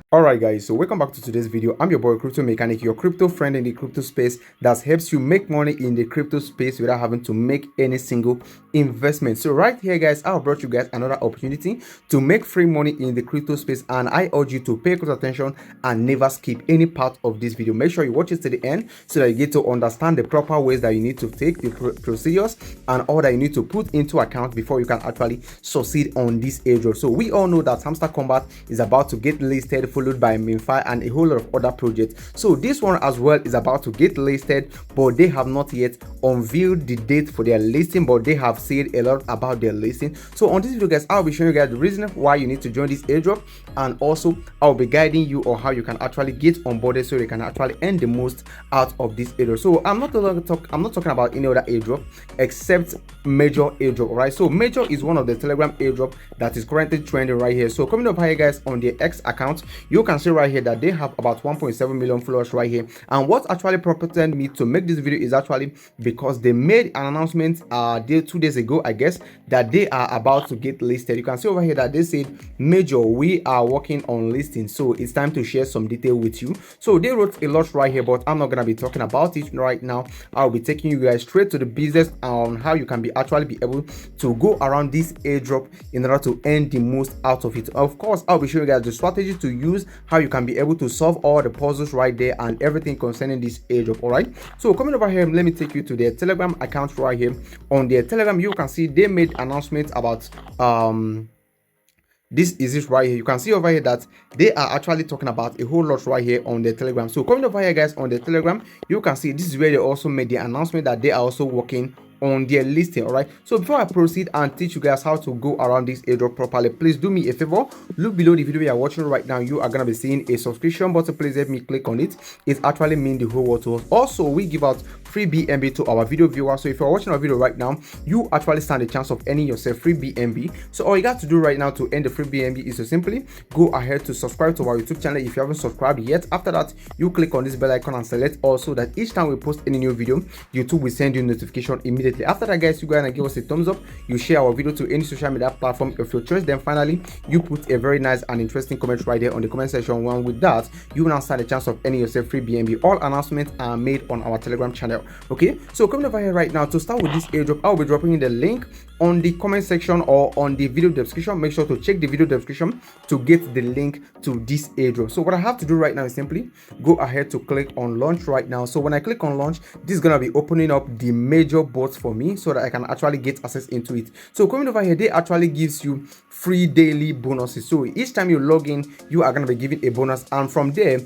Alright guys, so welcome back to today's video. I'm your boy Crypto Mechanic, your crypto friend in the crypto space that helps you make money in the crypto space without having to make any single investment. So right here guys, I brought you guys another opportunity to make free money in the crypto space, and I urge you to pay close attention and never skip any part of this video. Make sure you watch it to the end so that you get to understand the proper ways that you need to take the procedures and all that you need to put into account before you can actually succeed on this airdrop. So we all know that Hamster Combat is about to get listed, followed by MinFi and a whole lot of other projects. So this one as well is about to get listed, but they have not yet unveiled the date for their listing, but they have said a lot about their listing. So on this video guys, I'll be showing you guys the reason why you need to join this airdrop, and also I'll be guiding you on how you can actually get onboarded so you can actually earn the most out of this airdrop. So I'm not talking about any other airdrop except Major airdrop. Right, so Major is one of the Telegram airdrop that is currently trending right here. So coming up here guys, on the X account, you can see right here that they have about 1.7 million followers right here. And what actually prompted me to make this video is actually because they made an announcement 2 days ago, I guess, that they are about to get listed. You can see over here that they said, Major, we are working on listing, so it's time to share some detail with you. So they wrote a lot right here, but I'm not gonna be talking about it right now. I'll be taking you guys straight to the business on how you can be able to go around this airdrop in order to earn the most out of it. Of course, I'll be showing you guys the strategy to use, how you can be able to solve all the puzzles right there, and everything concerning this airdrop. All right, so coming over here, let me take you to their Telegram account right here. On their Telegram, you can see they made announcements about this is it right here. You can see over here that they are actually talking about a whole lot right here on the Telegram. So coming over here guys, on the Telegram, you can see this is where they also made the announcement that they are also working on their listing. All right, so before I proceed and teach you guys how to go around this airdrop properly, please do me a favor, look below the video you are watching right now. You are gonna be seeing a subscription button. Please help me click on it. It actually means the whole world to us. Also, we give out free BNB to our video viewers. So if you're watching our video right now, you actually stand a chance of earning yourself free BNB. So all you got to do right now to earn the free BNB is to simply go ahead to subscribe to our YouTube channel if you haven't subscribed yet. After that, you click on this bell icon and select also, that each time we post any new video, YouTube will send you notification immediately. After that guys, you go and give us a thumbs up, you share our video to any social media platform of your choice, then finally you put a very nice and interesting comment right there on the comment section. One with that, you will now stand a chance of earning yourself free BNB. All announcements are made on our Telegram channel. Okay, so coming over here right now, to start with this airdrop, I'll be dropping in the link on the comment section or on the video description. Make sure to check the video description to get the link to this airdrop. So what I have to do right now is simply go ahead to click on launch right now. So when I click on launch, this is gonna be opening up the Major bot for me so that I can actually get access into it. So coming over here, they actually gives you free daily bonuses. So each time you log in, you are going to be given a bonus, and from there,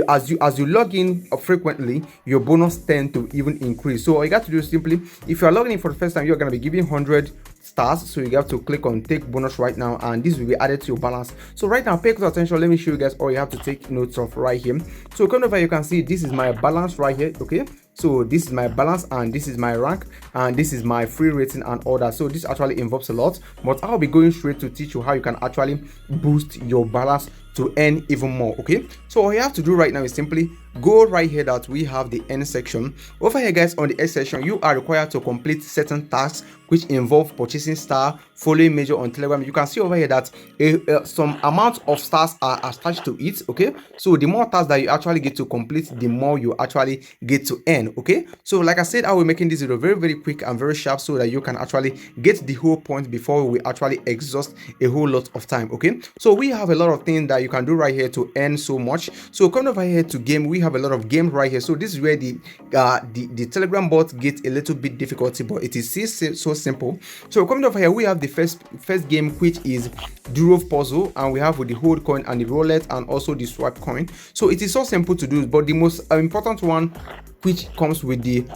as you log in frequently, your bonus tend to even increase. So all you got to do is simply, if you are logging in for the first time, you're going to be given 100 stars. So you have to click on take bonus right now, and this will be added to your balance. So right now, pay close attention. Let me show you guys all you have to take notes of right here. So come over, you can see this is my balance right here. Okay, so this is my balance, and this is my rank, and this is my free rating and all that. So this actually involves a lot, but I'll be going straight to teach you how you can actually boost your balance to earn even more. Okay, so all you have to do right now is simply go right here that we have the end section. Over here guys, on the end section, you are required to complete certain tasks which involve purchasing star, following Major on Telegram. You can see over here that some amount of stars are attached to it. Okay, so the more tasks that you actually get to complete, the more you actually get to earn. Okay, so like I said, I will be making this video very quick and very sharp so that you can actually get the whole point before we actually exhaust a whole lot of time. Okay, so we have a lot of things that you can do right here to earn so much. So coming over here to game, we have a lot of games right here. So this is where the Telegram bot gets a little bit difficulty, but it is so simple. So coming over here, we have the first game, which is Durov puzzle, and we have with the hold coin and the roulette and also the swipe coin. So it is so simple to do, but the most important one, which comes with the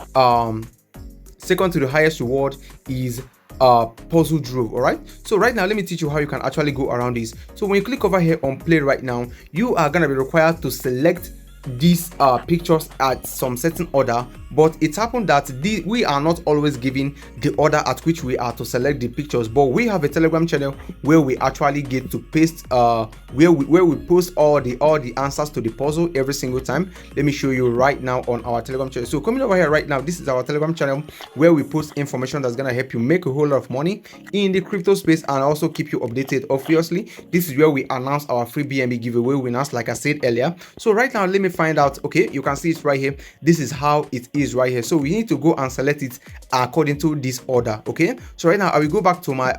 second to the highest reward, is puzzle drove. All right, so right now let me teach you how you can actually go around this. So when you click over here on play right now, you are gonna be required to select these pictures at some certain order, but it happened that we are not always given the order at which we are to select the pictures. But we have a Telegram channel where we actually get to paste where we post all the answers to the puzzle every single time. Let me show you right now on our Telegram channel. So coming over here right now, this is our Telegram channel where we post information that's gonna help you make a whole lot of money in the crypto space and also keep you updated. Obviously, this is where we announce our free BNB giveaway winners, like I said earlier. So right now, let me find out. Okay, you can see it right here. This is how it is right here. So we need to go and select it according to this order. Okay, so right now I will go back to my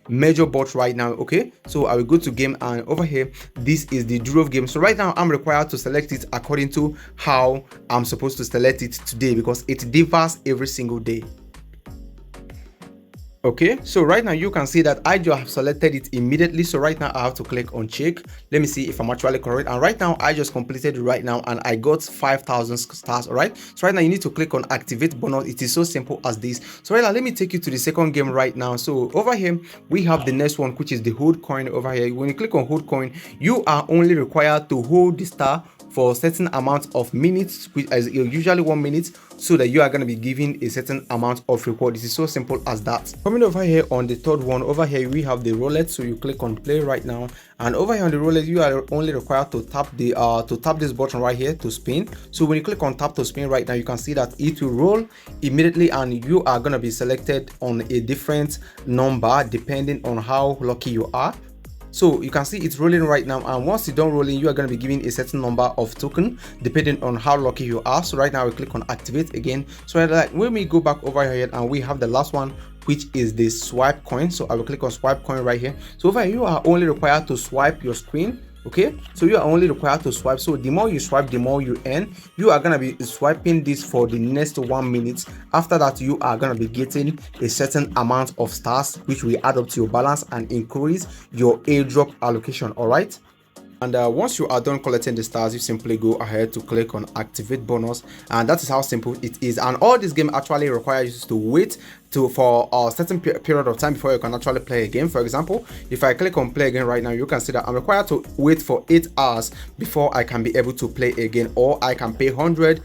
major bot right now. Okay, so I will go to game, and over here this is the Durov game. So right now I'm required to select it according to how I'm supposed to select it today, because it differs every single day. Okay, so right now you can see that I just have selected it immediately. So right now I have to click on check. Let me see if I'm actually correct. And right now I just completed it right now and I got 5,000 stars. All right, so right now you need to click on activate bonus. It is so simple as this. So right now let me take you to the second game right now. So over here we have the next one, which is the hold coin. Over here, when you click on hold coin, you are only required to hold the star for a certain amount of minutes, which is usually 1 minute, so that you are going to be given a certain amount of reward. This is so simple as that. Coming over here on the third one, over here we have the roulette. So you click on play right now, and over here on the roulette you are only required to tap this button right here to spin. So when you click on tap to spin right now, you can see that it will roll immediately and you are going to be selected on a different number depending on how lucky you are. So you can see it's rolling right now, and once it's done rolling, you are going to be given a certain number of token depending on how lucky you are. So right now we click on activate again. So when we go back over here and we have the last one, which is the swipe coin. So I will click on swipe coin right here. So over here you are only required to swipe your screen. Okay, so you are only required to swipe. So the more you swipe, the more you earn. You are gonna be swiping this for the next 1 minute. After that, you are gonna be getting a certain amount of stars, which will add up to your balance and increase your airdrop allocation. All right. And once you are done collecting the stars, you simply go ahead to click on activate bonus, and that is how simple it is. And all this game actually requires you to wait for a certain period of time before you can actually play a game. For example, if I click on play again right now, you can see that I'm required to wait for 8 hours before I can be able to play again, or I can pay 100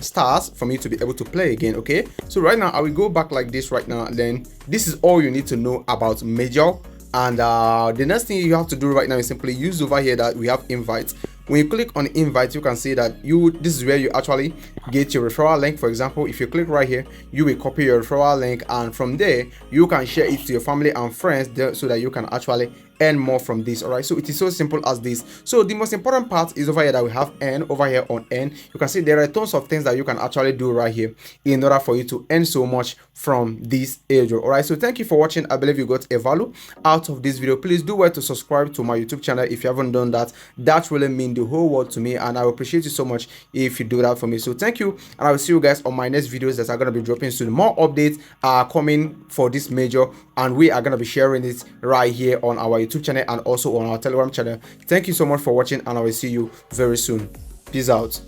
stars for me to be able to play again. Okay, so right now I will go back like this right now, and then this is all you need to know about major. And the next thing you have to do right now is simply use over here that we have invites. When you click on invite, you can see that this is where you actually get your referral link. For example, if you click right here, you will copy your referral link, and from there you can share it to your family and friends there, so that you can actually earn more from this. All right, so it is so simple as this. So the most important part is over here that we have earn. Over here on earn, you can see there are tons of things that you can actually do right here in order for you to earn so much from this airdrop. All right, so thank you for watching. I believe you got a value out of this video. Please do well to subscribe to my YouTube channel if you haven't done that. That really means the whole world to me, and I will appreciate you so much if you do that for me. So thank you, and I will see you guys on my next videos that are going to be dropping soon. More updates are coming for this major, and we are going to be sharing it right here on our YouTube channel and also on our Telegram channel. Thank you so much for watching, and I will see you very soon. Peace out.